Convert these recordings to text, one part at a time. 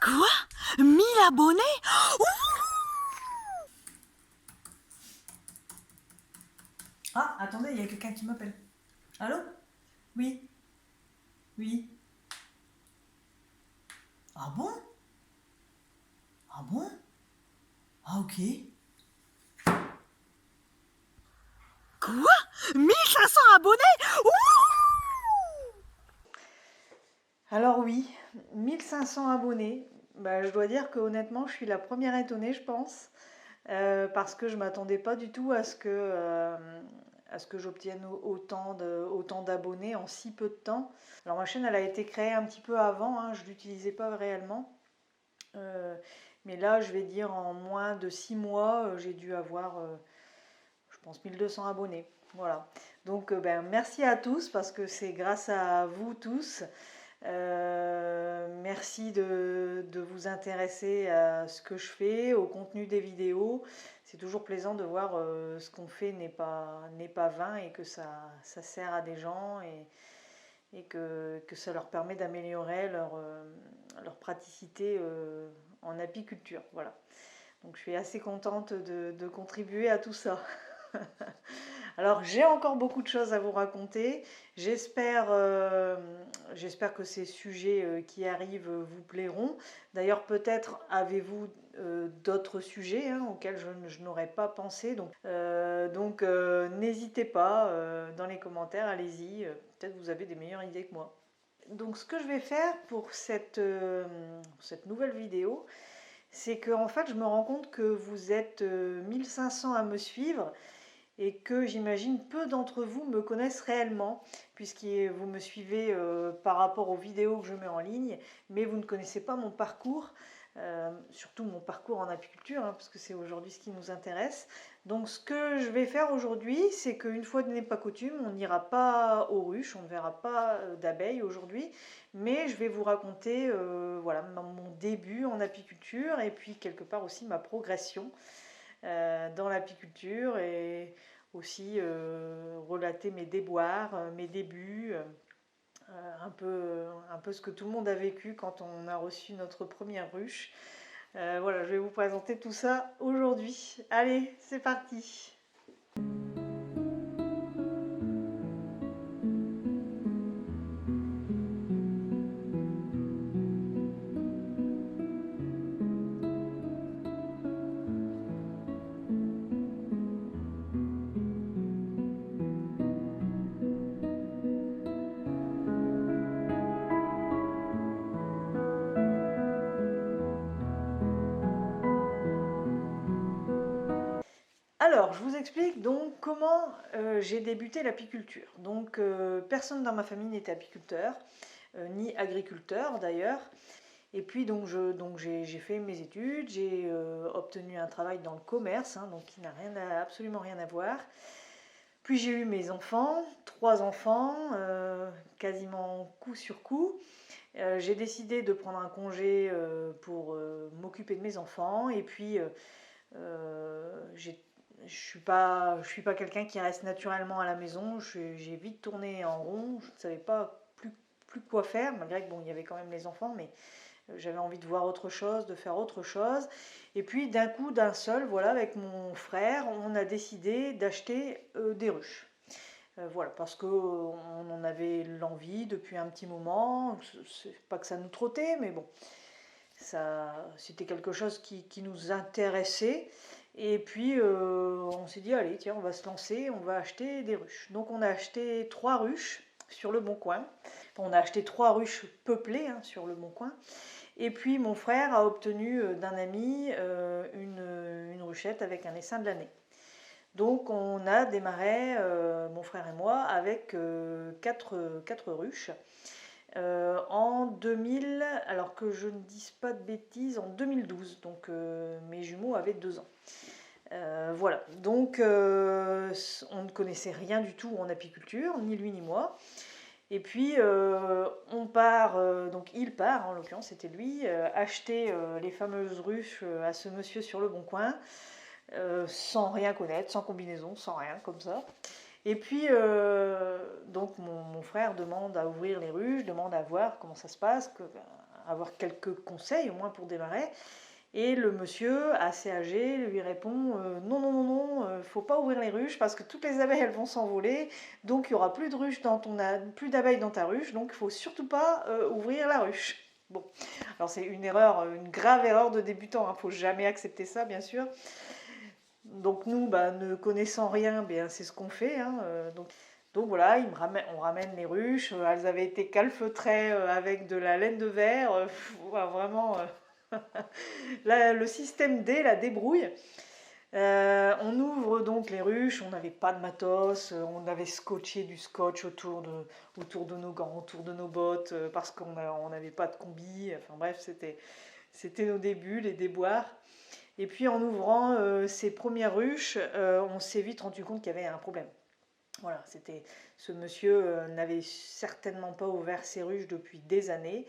Quoi? 1000 abonnés? Ouh. Ah, attendez, il y a quelqu'un qui m'appelle. Allô? Oui? Oui? Ah bon? Ah bon? Ah ok. Quoi? 1500 abonnés? Ouh. Alors oui, 1500 abonnés. Bah, je dois dire que honnêtement, je suis la première étonnée, je pense, parce que je m'attendais pas du tout à ce que j'obtienne autant d'abonnés en si peu de temps. Alors ma chaîne, elle a été créée un petit peu avant, hein, je l'utilisais pas réellement. Mais là, je vais dire en moins de 6 mois, j'ai dû avoir, je pense, 1200 abonnés. Voilà. Donc, ben, merci à tous parce que c'est grâce à vous tous. Merci de vous intéresser à ce que je fais, au contenu des vidéos. C'est toujours plaisant de voir ce qu'on fait n'est pas vain et que ça sert à des gens et que ça leur permet d'améliorer leur praticité en apiculture. Voilà. Donc je suis assez contente de contribuer à tout ça. Alors j'ai encore beaucoup de choses à vous raconter. J'espère que ces sujets qui arrivent vous plairont. D'ailleurs peut-être avez-vous d'autres sujets auxquels je n'aurais pas pensé. Donc n'hésitez pas dans les commentaires, allez-y. Peut-être vous avez des meilleures idées que moi. Donc ce que je vais faire pour cette nouvelle vidéo, c'est que en fait je me rends compte que vous êtes 1500 à me suivre et que j'imagine peu d'entre vous me connaissent réellement, puisque vous me suivez par rapport aux vidéos que je mets en ligne, mais vous ne connaissez pas mon parcours, surtout mon parcours en apiculture, parce que c'est aujourd'hui ce qui nous intéresse. Donc ce que je vais faire aujourd'hui, c'est qu'une fois de n'est pas coutume, on n'ira pas aux ruches, on ne verra pas d'abeilles aujourd'hui, mais je vais vous raconter voilà, mon début en apiculture et puis quelque part aussi ma progression dans l'apiculture et aussi relater mes déboires, mes débuts, un peu ce que tout le monde a vécu quand on a reçu notre première ruche. Voilà, je vais vous présenter tout ça aujourd'hui. Allez, c'est parti! Alors, je vous explique donc comment j'ai débuté l'apiculture. Donc, personne dans ma famille n'était apiculteur, ni agriculteur d'ailleurs. Et puis donc j'ai fait mes études, j'ai obtenu un travail dans le commerce, donc qui n'a absolument rien à voir. Puis j'ai eu mes enfants, 3 enfants, quasiment coup sur coup. J'ai décidé de prendre un congé pour m'occuper de mes enfants. Et puis je suis pas quelqu'un qui reste naturellement à la maison. J'ai vite tourné en rond. Je ne savais pas plus quoi faire, malgré que bon, il y avait quand même les enfants, mais j'avais envie de voir autre chose, de faire autre chose. Et puis d'un coup, d'un seul, voilà, avec mon frère, on a décidé d'acheter des ruches. Voilà, parce qu'on en avait l'envie depuis un petit moment. C'est pas que ça nous trottait, mais bon, c'était quelque chose qui nous intéressait. Et puis on s'est dit, allez, tiens, on va se lancer, on va acheter des ruches. Donc on a acheté 3 ruches sur le Bon Coin. Enfin, on a acheté 3 ruches peuplées sur le Bon Coin. Et puis mon frère a obtenu d'un ami une ruchette avec un essaim de l'année. Donc on a démarré, mon frère et moi, avec 4 ruches. En 2000, alors que je ne dise pas de bêtises, en 2012, donc mes jumeaux avaient 2 ans. Voilà, donc on ne connaissait rien du tout en apiculture, ni lui ni moi. Et puis on part, donc il part, en l'occurrence c'était lui, acheter les fameuses ruches à ce monsieur sur le Bon Coin, sans rien connaître, sans combinaison, sans rien, comme ça. Et puis donc mon frère demande à ouvrir les ruches, demande à voir comment ça se passe, avoir quelques conseils au moins pour démarrer. Et le monsieur, assez âgé, lui répond non, non, non, non, faut pas ouvrir les ruches parce que toutes les abeilles elles vont s'envoler, donc il y aura plus de ruches plus d'abeilles dans ta ruche, donc il faut surtout pas ouvrir la ruche. Bon, alors c'est une erreur, une grave erreur de débutant, hein, faut jamais accepter ça bien sûr. Donc nous, ne connaissant rien, c'est ce qu'on fait. Hein, donc voilà, on ramène les ruches. Elles avaient été calfeutrées avec de la laine de verre. Vraiment, là, le système D, la débrouille. On ouvre donc les ruches. On n'avait pas de matos. On avait scotché du scotch autour de nos gants, autour de nos bottes, parce qu'on n'avait pas de combi. Enfin bref, c'était nos débuts, les déboires. Et puis en ouvrant ces premières ruches, on s'est vite rendu compte qu'il y avait un problème. Voilà, ce monsieur n'avait certainement pas ouvert ses ruches depuis des années.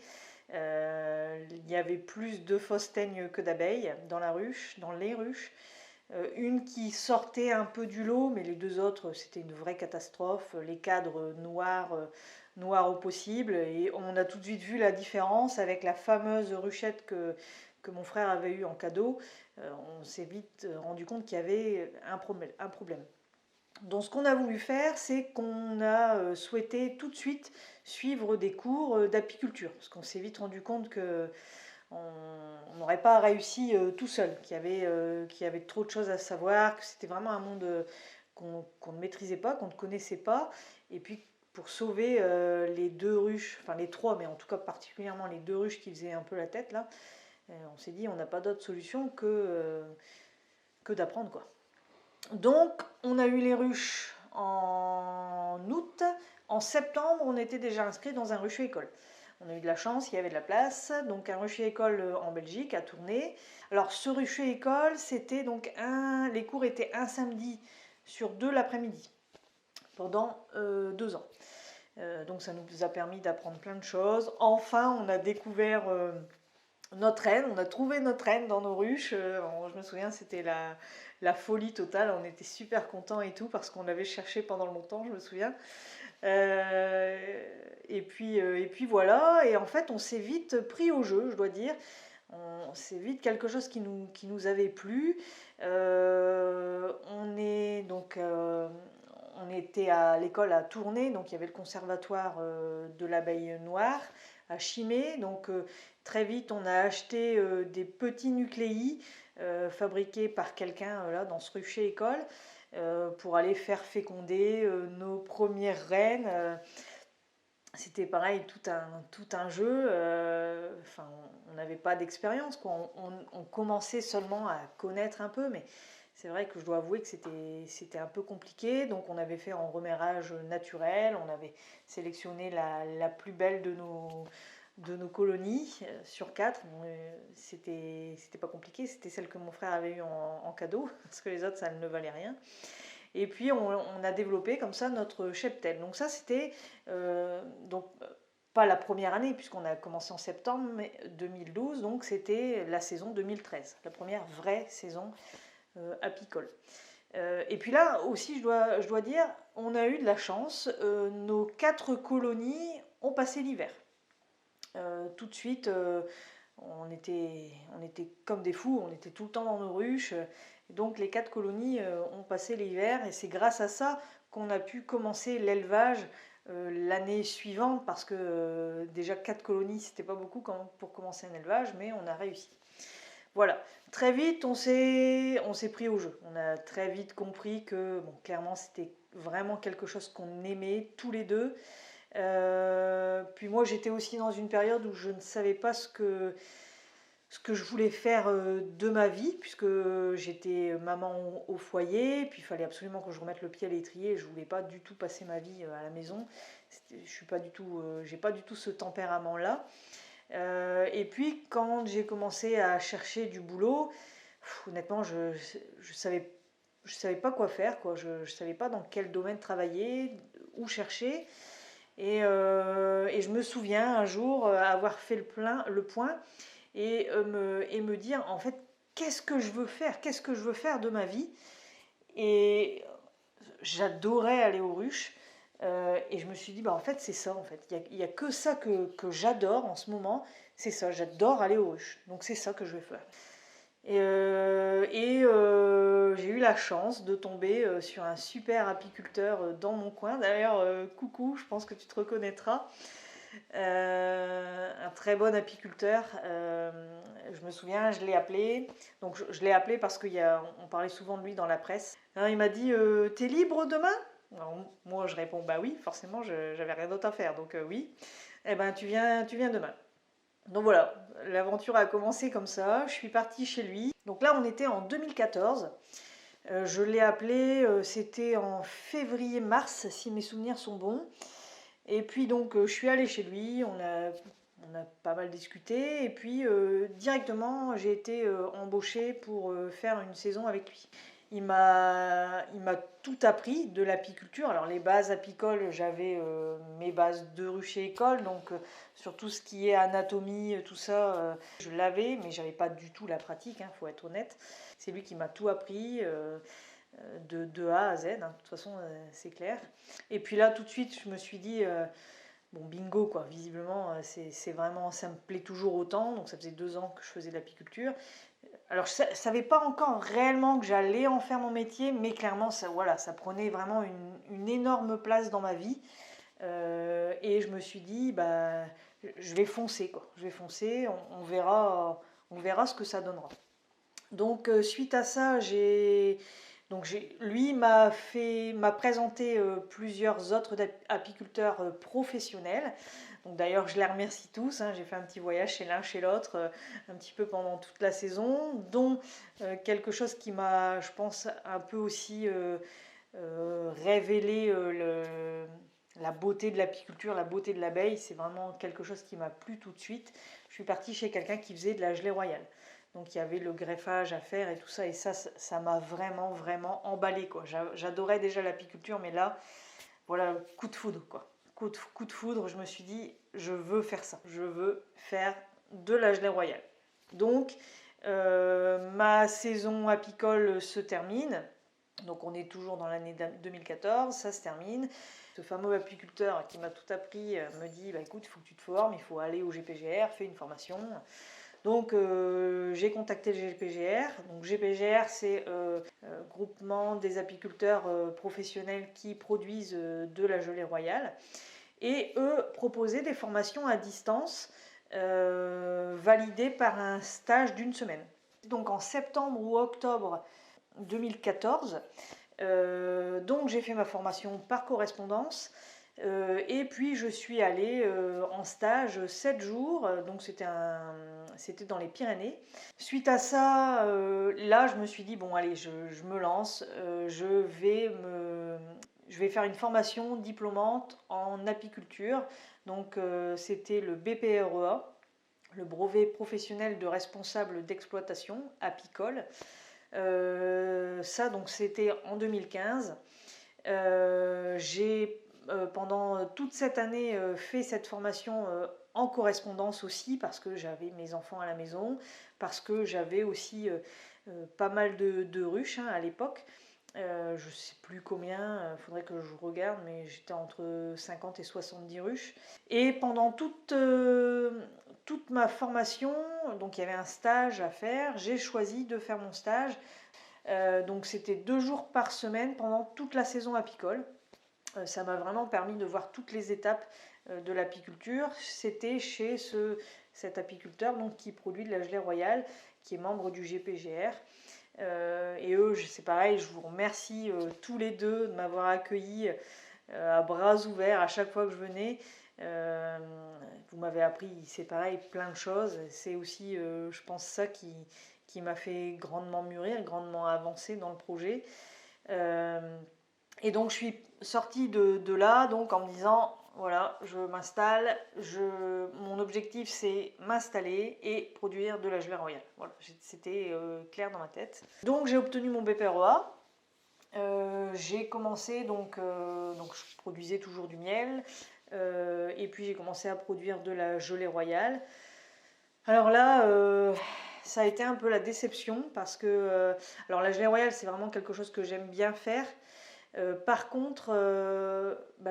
Il y avait plus de fausses teignes que d'abeilles dans les ruches. Une qui sortait un peu du lot, mais les deux autres, c'était une vraie catastrophe. Les cadres noirs au possible. Et on a tout de suite vu la différence avec la fameuse ruchette que mon frère avait eue en cadeau. On s'est vite rendu compte qu'il y avait un problème. Donc ce qu'on a voulu faire, c'est qu'on a souhaité tout de suite suivre des cours d'apiculture, parce qu'on s'est vite rendu compte que on n'aurait pas réussi tout seul, qu'il y avait trop de choses à savoir, que c'était vraiment un monde qu'on ne maîtrisait pas, qu'on ne connaissait pas, et puis pour sauver les deux ruches, enfin les trois, mais en tout cas particulièrement les deux ruches qui faisaient un peu la tête là, on s'est dit on n'a pas d'autre solution que d'apprendre quoi. Donc on a eu les ruches en août, en septembre on était déjà inscrit dans un rucher école. On a eu de la chance, il y avait de la place, donc un rucher école en Belgique à Tournai. Alors ce rucher école, c'était donc les cours étaient un samedi sur 2 l'après-midi pendant 2 ans. Donc ça nous a permis d'apprendre plein de choses. Enfin, on a découvert notre reine, on a trouvé notre reine dans nos ruches. Je me souviens, c'était la folie totale. On était super contents et tout parce qu'on l'avait cherché pendant longtemps, je me souviens. Et puis voilà. Et en fait, on s'est vite pris au jeu, je dois dire. C'est vite quelque chose qui nous avait plu. On était à l'école à Tournai, donc il y avait le conservatoire de l'abeille noire à Chimay. Donc très vite, on a acheté des petits nucléis fabriqués par quelqu'un là dans ce rucher école pour aller faire féconder nos premières reines. C'était pareil, tout un jeu. On n'avait pas d'expérience, quoi. On commençait seulement à connaître un peu, mais c'est vrai que je dois avouer que c'était un peu compliqué. Donc on avait fait en reménage naturel, on avait sélectionné la plus belle de nos colonies sur 4. C'était pas compliqué, c'était celle que mon frère avait eue en cadeau, parce que les autres, ça ne valait rien. Et puis on a développé comme ça notre cheptel. Donc ça c'était pas la première année puisqu'on a commencé en septembre 2012, donc c'était la saison 2013, la première vraie saison apicole. Et puis là aussi je dois dire, on a eu de la chance, nos 4 colonies ont passé l'hiver. Tout de suite, on était comme des fous, on était tout le temps dans nos ruches. Donc les 4 colonies ont passé l'hiver et c'est grâce à ça qu'on a pu commencer l'élevage l'année suivante parce que déjà 4 colonies c'était pas beaucoup pour commencer un élevage, mais on a réussi. Voilà, très vite on s'est pris au jeu. On a très vite compris que clairement c'était vraiment quelque chose qu'on aimait tous les deux. Puis moi j'étais aussi dans une période où je ne savais pas ce que je voulais faire de ma vie, puisque j'étais maman au foyer, puis il fallait absolument que je remette le pied à l'étrier, je ne voulais pas du tout passer ma vie à la maison, j'ai pas du tout ce tempérament-là. Et puis quand j'ai commencé à chercher du boulot, honnêtement je savais pas quoi faire, quoi. Je savais pas dans quel domaine travailler, où chercher. Et je me souviens un jour avoir fait le point et me dire en fait qu'est-ce que je veux faire de ma vie. Et j'adorais aller aux ruches et je me suis dit en fait c'est ça, en fait il y a que ça que j'adore en ce moment, C'est ça, j'adore aller aux ruches. Donc c'est ça que je vais faire. J'ai eu la chance de tomber sur un super apiculteur dans mon coin. D'ailleurs, coucou, je pense que tu te reconnaîtras. Un très bon apiculteur. Je me souviens, je l'ai appelé. Donc je l'ai appelé parce qu'on parlait souvent de lui dans la presse. Alors, il m'a dit t'es libre demain? Alors, moi je réponds bah oui, forcément, j'avais rien d'autre à faire. Donc oui. Eh ben tu viens demain. Donc voilà, l'aventure a commencé comme ça. Je suis partie chez lui. Donc là, on était en 2014. Je l'ai appelé, c'était en février-mars, si mes souvenirs sont bons. Et puis donc, je suis allée chez lui, on a pas mal discuté. Et puis, directement, j'ai été embauchée pour faire une saison avec lui. Il m'a tout appris de l'apiculture. Alors les bases apicoles, j'avais mes bases de rucher école, donc sur tout ce qui est anatomie, tout ça, je l'avais, mais j'avais pas du tout la pratique, faut être honnête. C'est lui qui m'a tout appris de A à Z, de toute façon c'est clair. Et puis là tout de suite je me suis dit, bon bingo quoi, visiblement c'est vraiment, ça me plaît toujours autant, donc ça faisait 2 ans que je faisais de l'apiculture. Alors, je ne savais pas encore réellement que j'allais en faire mon métier, mais clairement, ça, voilà, ça prenait vraiment une énorme place dans ma vie. Et je me suis dit, bah, je vais foncer, quoi. Je vais foncer, on verra ce que ça donnera. Donc, suite à ça, lui m'a présenté plusieurs autres apiculteurs professionnels. Donc d'ailleurs, je les remercie tous. J'ai fait un petit voyage chez l'un, chez l'autre, un petit peu pendant toute la saison, dont quelque chose qui m'a, je pense, un peu aussi révélé la beauté de l'apiculture, la beauté de l'abeille. C'est vraiment quelque chose qui m'a plu tout de suite. Je suis partie chez quelqu'un qui faisait de la gelée royale. Donc il y avait le greffage à faire et tout ça. Et ça m'a vraiment, vraiment emballé, quoi. J'adorais déjà l'apiculture, mais là, voilà, coup de foudre, quoi. Coup de foudre, je me suis dit, je veux faire ça. Je veux faire de la gelée royale. Donc, ma saison apicole se termine. Donc, on est toujours dans l'année 2014, ça se termine. Ce fameux apiculteur qui m'a tout appris me dit, bah, écoute, il faut que tu te formes, il faut aller au GPGR, fais une formation. Donc j'ai contacté le GPGR. Donc GPGR, c'est groupement des apiculteurs professionnels qui produisent de la gelée royale. Et eux proposaient des formations à distance validées par un stage d'1 semaine. Donc en septembre ou octobre 2014, donc j'ai fait ma formation par correspondance. Et puis je suis allée en stage 7 jours, donc c'était dans les Pyrénées. Suite à ça, là je me suis dit, bon allez, je me lance, je vais faire une formation diplômante en apiculture. Donc c'était le BPREA, le brevet professionnel de responsable d'exploitation apicole. Ça donc c'était en 2015. J'ai pendant toute cette année fait cette formation en correspondance aussi, parce que j'avais mes enfants à la maison, parce que j'avais aussi pas mal de ruches à l'époque. Je ne sais plus combien, il faudrait que je regarde, mais j'étais entre 50 et 70 ruches. Et pendant toute ma formation, donc il y avait un stage à faire, j'ai choisi de faire mon stage. Donc c'était 2 jours par semaine pendant toute la saison apicole. Ça m'a vraiment permis de voir toutes les étapes de l'apiculture. C'était chez cet apiculteur donc, qui produit de la gelée royale, qui est membre du GPGR. Et eux, c'est pareil, je vous remercie tous les deux de m'avoir accueilli à bras ouverts à chaque fois que je venais. Vous m'avez appris, c'est pareil, plein de choses. C'est aussi, je pense, ça qui m'a fait grandement mûrir, grandement avancer dans le projet. Et donc je suis sortie de là donc en me disant voilà, je m'installe, mon objectif c'est m'installer et produire de la gelée royale. Voilà, c'était clair dans ma tête. Donc j'ai obtenu mon BPREA. J'ai commencé donc je produisais toujours du miel et puis j'ai commencé à produire de la gelée royale. Alors là, ça a été un peu la déception parce que alors la gelée royale c'est vraiment quelque chose que j'aime bien faire. Par contre,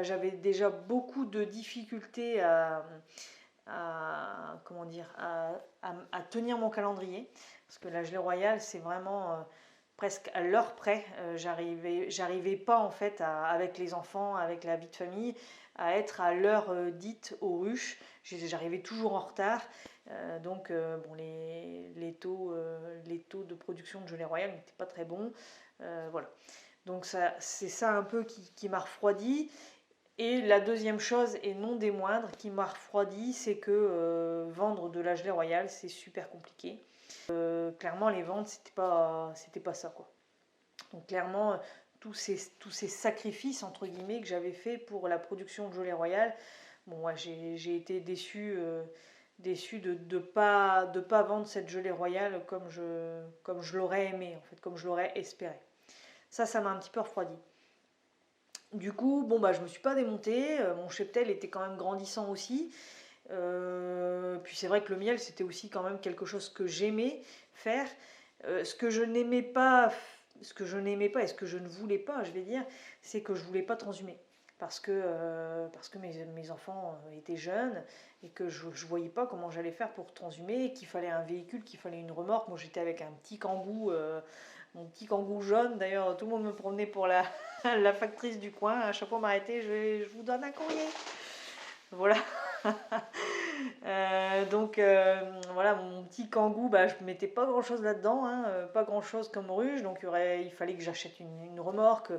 j'avais déjà beaucoup de difficultés à comment dire, à tenir mon calendrier. Parce que la gelée royale, c'est vraiment presque à l'heure près. J'arrivais pas en fait avec les enfants, avec la vie de famille, à être à l'heure dite aux ruches. J'arrivais toujours en retard. Donc bon, les taux de production de gelée royale n'étaient pas très bons. Voilà. Donc c'est ça un peu qui m'a refroidi. Et la deuxième chose, et non des moindres, qui m'a refroidi, c'est que vendre de la gelée royale, c'est super compliqué. Clairement, les ventes, c'était pas ça, quoi. Donc clairement, tous ces sacrifices, entre guillemets, que j'avais fait pour la production de gelée royale, bon, moi, j'ai été déçue de pas vendre cette gelée royale comme je l'aurais aimé, en fait, comme je l'aurais espéré. Ça m'a un petit peu refroidi. Du coup, bon, bah, je me suis pas démontée. Mon cheptel était quand même grandissant aussi. Puis c'est vrai que le miel, c'était aussi quand même quelque chose que j'aimais faire. Ce que je n'aimais pas, ce que je n'aimais pas et ce que je ne voulais pas, je vais dire, c'est que je voulais pas transhumer. Parce que mes enfants étaient jeunes et que je ne voyais pas comment j'allais faire pour transhumer, qu'il fallait un véhicule, qu'il fallait une remorque. Moi, j'étais avec un petit Kangoo, mon petit Kangoo jaune. D'ailleurs, tout le monde me promenait pour la, la factrice du coin. À chaque fois, on m'arrêtait, je vous donne un courrier. Voilà. Voilà, mon petit Kangoo, bah, je ne mettais pas grand chose là-dedans, hein, pas grand chose comme ruche, donc il fallait que j'achète une remorque.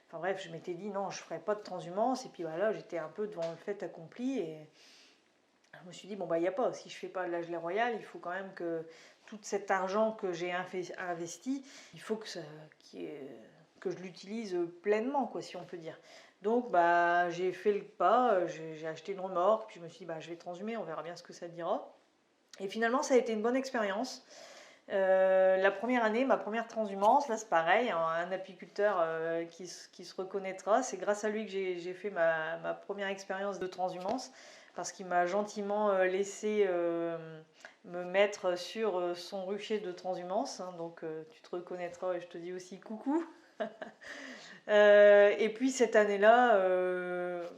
Enfin bref, je m'étais dit non, je ne ferai pas de transhumance, et puis voilà, j'étais un peu devant le fait accompli, et je me suis dit, bon, bah il n'y a pas, si je ne fais pas de la gelée royale, il faut quand même que tout cet argent que j'ai investi, il faut que je l'utilise pleinement, quoi, si on peut dire. Donc bah, j'ai fait le pas, j'ai acheté une remorque, puis je me suis dit bah, je vais transhumer, on verra bien ce que ça dira. Et finalement ça a été une bonne expérience. La première année, ma première transhumance, là c'est pareil, un apiculteur qui se reconnaîtra, c'est grâce à lui que j'ai fait ma première expérience de transhumance, parce qu'il m'a gentiment laissé me mettre sur son rucher de transhumance, hein, donc tu te reconnaîtras et je te dis aussi coucou. Et puis cette année-là,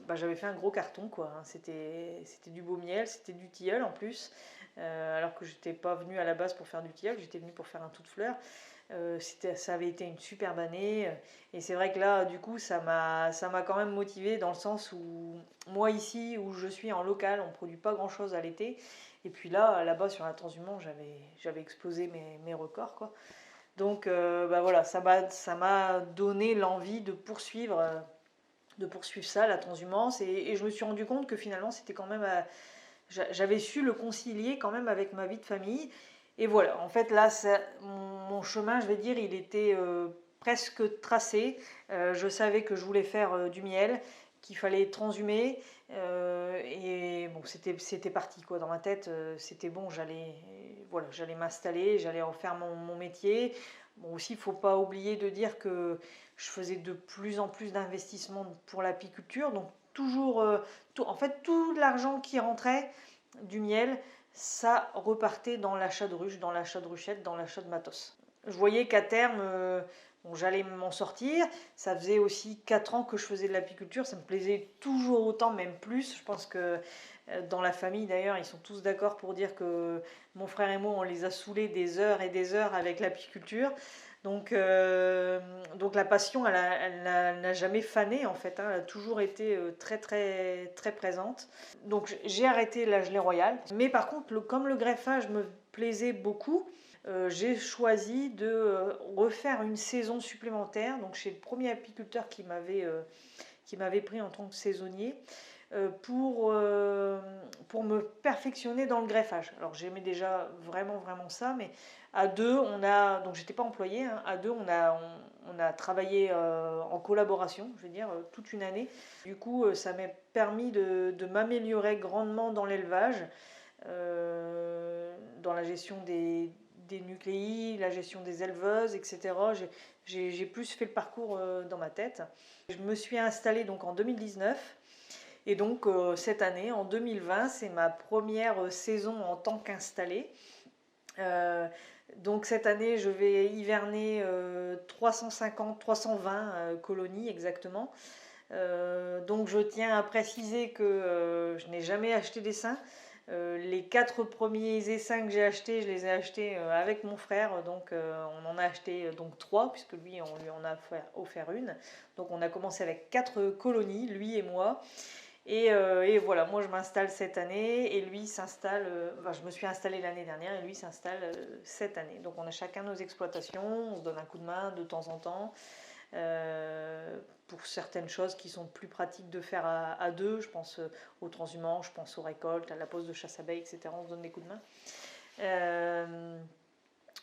bah, j'avais fait un gros carton, quoi, hein. C'était du beau miel, c'était du tilleul en plus, alors que j'étais pas venue à la base pour faire du tilleul, j'étais venue pour faire un tout de fleurs. Ça avait été une superbe année, et c'est vrai que là, du coup, ça m'a quand même motivée dans le sens où moi ici, où je suis en local, on produit pas grand-chose à l'été, et puis là-bas sur la transhumance, j'avais explosé mes records, quoi. Donc bah voilà, ça m'a donné l'envie de poursuivre ça, la transhumance, et je me suis rendu compte que finalement c'était quand même j'avais su le concilier quand même avec ma vie de famille. Et voilà, en fait là, mon chemin, je vais dire, il était presque tracé. Je savais que je voulais faire du miel, qu'il fallait transhumer, et bon, c'était parti, quoi, dans ma tête. C'était bon, j'allais m'installer, j'allais en faire mon métier. Bon, aussi, il ne faut pas oublier de dire que je faisais de plus en plus d'investissements pour l'apiculture, donc toujours, en fait, tout l'argent qui rentrait du miel, ça repartait dans l'achat de ruches, dans l'achat de ruchettes, dans l'achat de matos. Je voyais qu'à terme, bon, j'allais m'en sortir. Ça faisait aussi 4 ans que je faisais de l'apiculture, ça me plaisait toujours autant, même plus. Je pense que dans la famille, d'ailleurs, ils sont tous d'accord pour dire que mon frère et moi, on les a saoulés des heures et des heures avec l'apiculture. Donc la passion, elle n'a jamais fané, en fait, hein. Elle a toujours été très très très présente. Donc j'ai arrêté la gelée royale. Mais par contre, comme le greffage me plaisait beaucoup, j'ai choisi de refaire une saison supplémentaire. Donc chez le premier apiculteur qui m'avait pris en tant que saisonnier, pour me perfectionner dans le greffage. Alors j'aimais déjà vraiment ça, mais à deux, donc j'étais pas employée, hein, à deux on a travaillé en collaboration, je veux dire, toute une année. Du coup, ça m'a permis de m'améliorer grandement dans l'élevage, dans la gestion des nucléi, la gestion des éleveuses, etc. J'ai plus fait le parcours dans ma tête. Je me suis installée donc en 2019. Et donc cette année, en 2020, c'est ma première saison en tant qu'installée. Donc cette année, je vais hiverner 320 colonies exactement. Donc je tiens à préciser que je n'ai jamais acheté d'essaim. Les 4 premiers essaims que j'ai achetés, je les ai achetés avec mon frère, donc on en a acheté donc 3, puisque lui, on lui en a offert une. Donc on a commencé avec 4 colonies, lui et moi. Et voilà, moi je m'installe cette année et lui s'installe, enfin, je me suis installée l'année dernière et lui s'installe cette année. Donc on a chacun nos exploitations, on se donne un coup de main de temps en temps. Pour certaines choses qui sont plus pratiques de faire à deux, je pense au transhumance, je pense aux récoltes, à la pose de chasse abeilles, etc. On se donne des coups de main.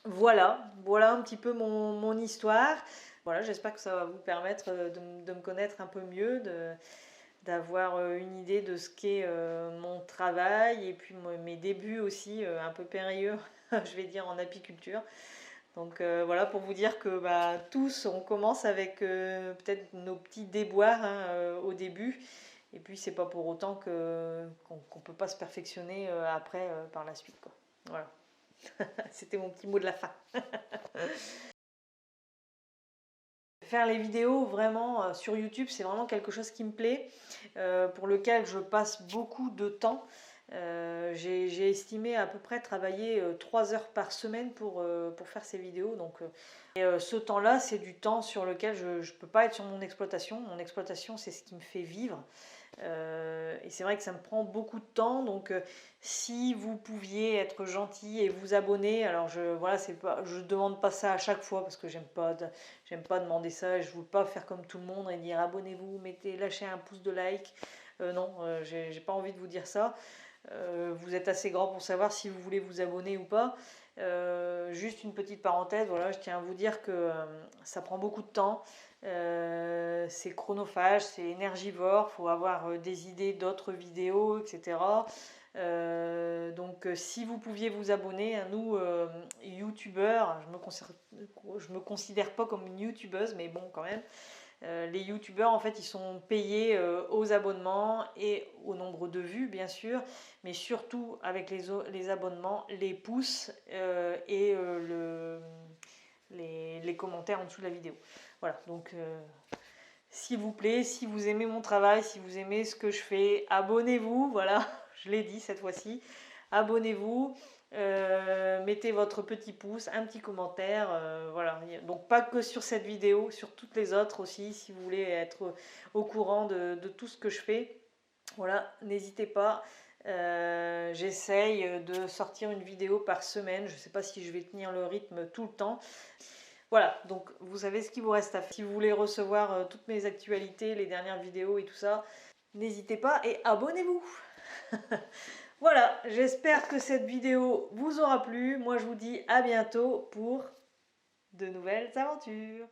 Voilà un petit peu mon histoire. Voilà, j'espère que ça va vous permettre de me connaître un peu mieux, d'avoir une idée de ce qu'est mon travail et puis mes débuts aussi un peu périlleux, je vais dire, en apiculture. Donc voilà, pour vous dire que tous, on commence avec peut-être nos petits déboires hein, au début. Et puis c'est pas pour autant qu'on peut pas se perfectionner après par la suite, quoi. Voilà. C'était mon petit mot de la fin. Faire les vidéos vraiment sur YouTube, c'est vraiment quelque chose qui me plaît, pour lequel je passe beaucoup de temps. J'ai estimé à peu près travailler 3 heures par semaine pour faire ces vidéos. Donc, ce temps-là, c'est du temps sur lequel je ne peux pas être sur mon exploitation. Mon exploitation, c'est ce qui me fait vivre. Et c'est vrai que ça me prend beaucoup de temps, donc si vous pouviez être gentil et vous abonner, alors je demande pas ça à chaque fois parce que j'aime pas demander ça, je veux pas faire comme tout le monde et dire abonnez-vous, lâchez un pouce de like. Non, j'ai pas envie de vous dire ça. Vous êtes assez grand pour savoir si vous voulez vous abonner ou pas. Juste une petite parenthèse, voilà, je tiens à vous dire que ça prend beaucoup de temps. C'est chronophage, c'est énergivore, il faut avoir des idées d'autres vidéos, etc. Donc si vous pouviez vous abonner, hein, nous, youtubeurs, je me considère pas comme une youtubeuse, mais bon quand même, les youtubeurs en fait ils sont payés aux abonnements et au nombre de vues bien sûr, mais surtout avec les abonnements, les pouces et les commentaires en dessous de la vidéo. Voilà, donc s'il vous plaît, si vous aimez mon travail, si vous aimez ce que je fais, abonnez-vous, voilà, je l'ai dit cette fois-ci, abonnez-vous, mettez votre petit pouce, un petit commentaire, voilà, donc pas que sur cette vidéo, sur toutes les autres aussi, si vous voulez être au courant de tout ce que je fais, voilà, n'hésitez pas. J'essaye de sortir une vidéo par semaine, je ne sais pas si je vais tenir le rythme tout le temps. Voilà, donc vous savez ce qu'il vous reste à faire. Si vous voulez recevoir toutes mes actualités, les dernières vidéos et tout ça, n'hésitez pas et abonnez-vous. Voilà, j'espère que cette vidéo vous aura plu. Moi je vous dis à bientôt pour de nouvelles aventures.